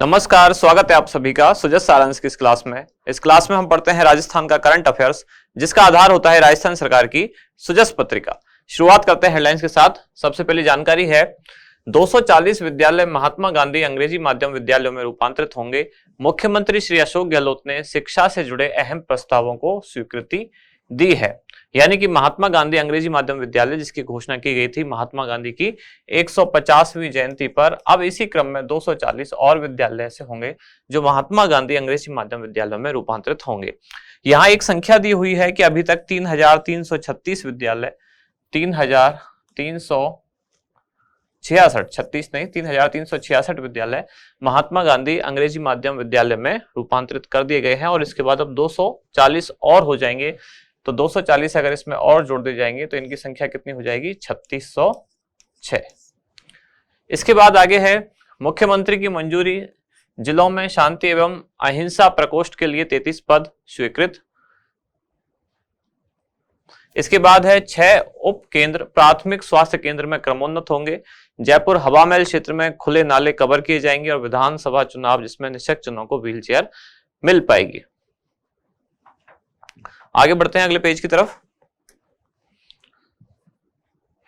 नमस्कार, स्वागत है आप सभी का सुजस सारांश की इस क्लास में। इस क्लास में हम पढ़ते हैं राजस्थान का करंट अफेयर्स, जिसका आधार होता है राजस्थान सरकार की सुजस पत्रिका। शुरुआत करते हैं हेडलाइंस के साथ। सबसे पहली जानकारी है 240 विद्यालय महात्मा गांधी अंग्रेजी माध्यम विद्यालयों में रूपांतरित होंगे। मुख्यमंत्री श्री अशोक गहलोत ने शिक्षा से जुड़े अहम प्रस्तावों को स्वीकृति दी है। यानी कि महात्मा गांधी अंग्रेजी माध्यम विद्यालय, जिसकी घोषणा की गई थी महात्मा गांधी की 150वीं जयंती पर, अब इसी क्रम में 240 और विद्यालय ऐसे होंगे जो महात्मा गांधी अंग्रेजी माध्यम विद्यालयों में रूपांतरित होंगे। यहाँ एक संख्या दी हुई है कि अभी तक 3336 विद्यालय 3366 विद्यालय महात्मा गांधी अंग्रेजी माध्यम विद्यालय में रूपांतरित कर दिए गए हैं और इसके बाद अब 240 और हो जाएंगे। तो 240 अगर इसमें और जोड़ दिए जाएंगे तो इनकी संख्या कितनी हो जाएगी? 3606। इसके बाद आगे है मुख्यमंत्री की मंजूरी, जिलों में शांति एवं अहिंसा प्रकोष्ठ के लिए 33 पद स्वीकृत। इसके बाद है 6 उप केंद्र प्राथमिक स्वास्थ्य केंद्र में क्रमोन्नत होंगे। जयपुर हवा महल क्षेत्र में खुले नाले कवर किए जाएंगे और विधानसभा चुनाव जिसमें निःशक्त जनों को व्हील चेयर मिल पाएगी। आगे बढ़ते हैं अगले पेज की तरफ।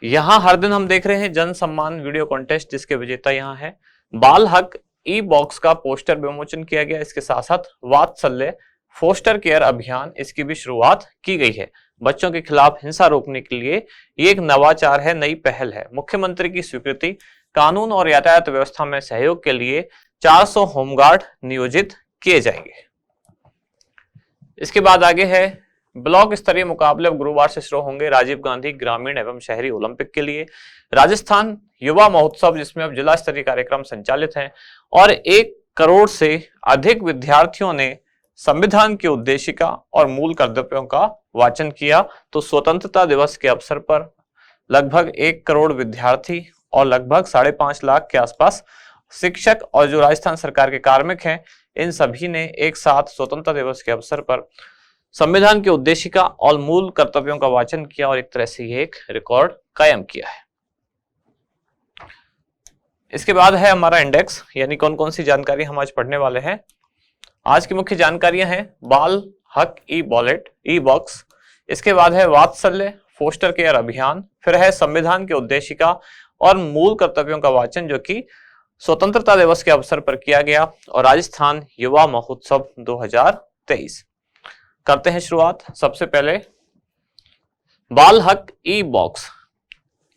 यहां हर दिन हम देख रहे हैं जन सम्मान वीडियो कॉन्टेस्ट, जिसके विजेता यहां है। बाल हक ई बॉक्स का पोस्टर विमोचन किया गया। इसके साथ साथ वात्सल्य फोस्टर केयर अभियान, इसकी भी शुरुआत की गई है। बच्चों के खिलाफ हिंसा रोकने के लिए ये एक नवाचार है, नई पहल है। मुख्यमंत्री की स्वीकृति, कानून और यातायात व्यवस्था में सहयोग के लिए 400 होमगार्ड नियोजित किए जाएंगे। इसके बाद आगे है ब्लॉक स्तरीय मुकाबले अब गुरुवार से शुरू होंगे राजीव गांधी ग्रामीण एवं शहरी ओलंपिक के लिए। राजस्थान युवा महोत्सव, जिसमें अब जिला स्तरीय कार्यक्रम संचालित हैं और 1 करोड़ से अधिक विद्यार्थियों ने संविधान की उद्देशिका और मूल कर्तव्यों का वाचन किया। तो स्वतंत्रता दिवस के अवसर पर लगभग 1 करोड़ विद्यार्थी और लगभग 5.5 लाख के आसपास शिक्षक और जो राजस्थान सरकार के कार्मिक हैं, इन सभी ने एक साथ स्वतंत्रता दिवस के अवसर पर संविधान की उद्देशिका और मूल कर्तव्यों का वाचन किया और एक तरह से ये एक रिकॉर्ड कायम किया है। इसके बाद है हमारा इंडेक्स, यानी कौन कौन सी जानकारी हम आज पढ़ने वाले हैं। आज की मुख्य जानकारियां हैं बाल हक ई वॉलेट ई बॉक्स, इसके बाद है वात्सल्य फोस्टर केयर अभियान, फिर है संविधान की उद्देशिका और मूल कर्तव्यों का वाचन, जो कि स्वतंत्रता दिवस के अवसर पर किया गया, और राजस्थान युवा महोत्सव 2023। करते हैं शुरुआत। सबसे पहले बाल हक ई बॉक्स,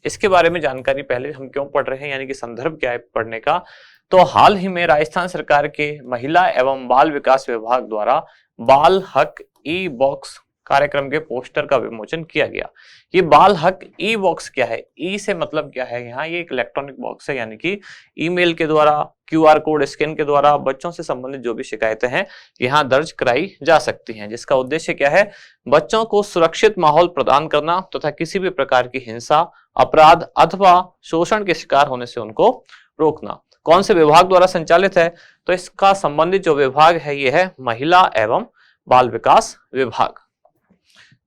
इसके बारे में जानकारी पहले हम क्यों पढ़ रहे हैं, यानी कि संदर्भ क्या है पढ़ने का। तो हाल ही में राजस्थान सरकार के महिला एवं बाल विकास विभाग द्वारा बाल हक ई बॉक्स कार्यक्रम के पोस्टर का विमोचन किया गया। ये बाल हक ई बॉक्स क्या है? ई से मतलब क्या है? यहाँ ये एक इलेक्ट्रॉनिक बॉक्स है, यानी कि ईमेल के द्वारा, QR कोड स्कैन के द्वारा बच्चों से संबंधित जो भी शिकायतें हैं यहाँ दर्ज कराई जा सकती हैं, जिसका उद्देश्य क्या है? बच्चों को सुरक्षित माहौल प्रदान करना तथा किसी भी प्रकार की हिंसा, अपराध अथवा शोषण के शिकार होने से उनको रोकना। कौन से विभाग द्वारा संचालित है? तो इसका संबंधित जो विभाग है ये है महिला एवं बाल विकास विभाग।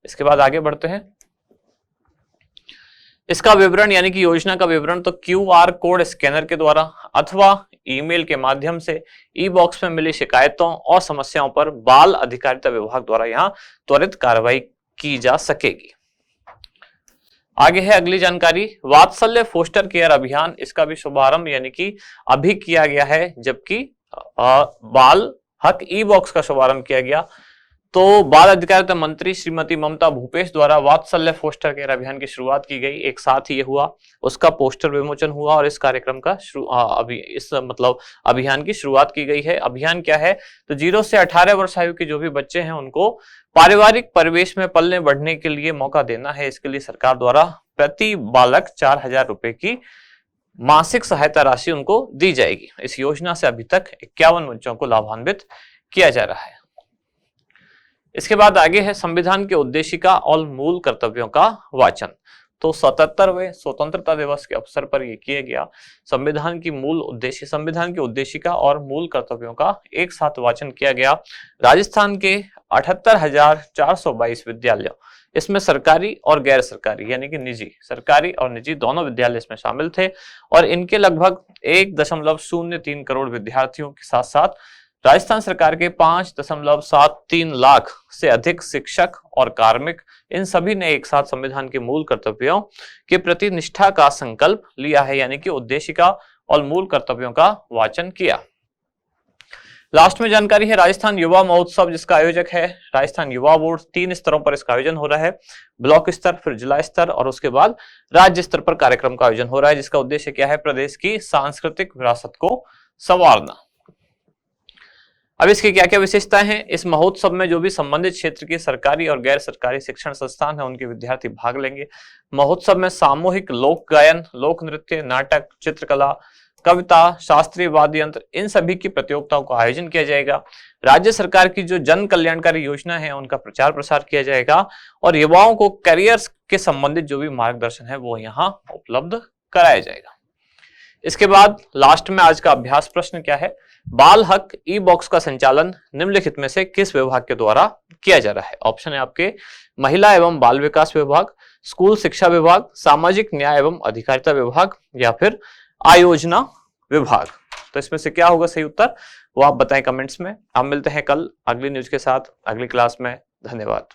इसके बाद आगे बढ़ते हैं। इसका विवरण, यानी कि योजना का विवरण, तो QR कोड स्कैनर के द्वारा अथवा ईमेल के माध्यम से ई बॉक्स में मिली शिकायतों और समस्याओं पर बाल अधिकारिता विभाग द्वारा यहां त्वरित कार्रवाई की जा सकेगी। आगे है अगली जानकारी, वात्सल्य फोस्टर केयर अभियान, इसका भी शुभारंभ यानी कि अभी किया गया है, जबकि बाल हक ई बॉक्स का शुभारंभ किया गया। तो बाल अधिकारिता मंत्री श्रीमती ममता भूपेश द्वारा वात्सल्य फोस्टर केयर अभियान की शुरुआत की गई। एक साथ ही ये हुआ, उसका पोस्टर विमोचन हुआ और इस कार्यक्रम का अभियान की शुरुआत की गई है। अभियान क्या है? तो 0 से 18 वर्ष आयु के जो भी बच्चे हैं उनको पारिवारिक परिवेश में पलने बढ़ने के लिए मौका देना है। इसके लिए सरकार द्वारा प्रति बालक 4000 रुपए की मासिक सहायता राशि उनको दी जाएगी। इस योजना से अभी तक 51 बच्चों को लाभान्वित किया जा रहा है। इसके बाद आगे है संविधान के उद्देशिका और मूल कर्तव्यों का वाचन। तो 77वें स्वतंत्रता दिवस के अवसर पर यह किया गया। संविधान की उद्देशिका और मूल कर्तव्यों का एक साथ वाचन किया गया। राजस्थान के 78,422 विद्यालयों, इसमें सरकारी और गैर सरकारी यानी कि निजी, सरकारी और निजी दोनों विद्यालय इसमें शामिल थे और इनके लगभग 1.03 करोड़ विद्यार्थियों के साथ साथ राजस्थान सरकार के 5.73 लाख से अधिक शिक्षक और कार्मिक, इन सभी ने एक साथ संविधान के मूल कर्तव्यों के प्रति निष्ठा का संकल्प लिया है, यानी कि उद्देशिका और मूल कर्तव्यों का वाचन किया। लास्ट में जानकारी है राजस्थान युवा महोत्सव, जिसका आयोजक है राजस्थान युवा बोर्ड। 3 स्तरों पर इसका आयोजन हो रहा है, ब्लॉक स्तर, फिर जिला स्तर और उसके बाद राज्य स्तर पर कार्यक्रम का आयोजन हो रहा है, जिसका उद्देश्य क्या है, प्रदेश की सांस्कृतिक विरासत को संवारना। अब इसकी क्या क्या विशेषताएं हैं। इस महोत्सव में जो भी संबंधित क्षेत्र के सरकारी और गैर सरकारी शिक्षण संस्थान है उनके विद्यार्थी भाग लेंगे। महोत्सव में सामूहिक लोक गायन, लोक नृत्य, नाटक, चित्रकला, कविता, शास्त्रीय वाद्य यंत्र, इन सभी की प्रतियोगिताओं का आयोजन किया जाएगा। राज्य सरकार की जो जन कल्याणकारी योजना है उनका प्रचार प्रसार किया जाएगा और युवाओं को करियर के संबंधित जो भी मार्गदर्शन है वो यहाँ उपलब्ध कराया जाएगा। इसके बाद लास्ट में आज का अभ्यास प्रश्न क्या है, बाल हक ई बॉक्स का संचालन निम्नलिखित में से किस विभाग के द्वारा किया जा रहा है। ऑप्शन है आपके महिला एवं बाल विकास विभाग, स्कूल शिक्षा विभाग, सामाजिक न्याय एवं अधिकारिता विभाग या फिर आयोजना विभाग। तो इसमें से क्या होगा सही उत्तर वो आप बताएं कमेंट्स में। हम मिलते हैं कल अगली न्यूज के साथ अगली क्लास में। धन्यवाद।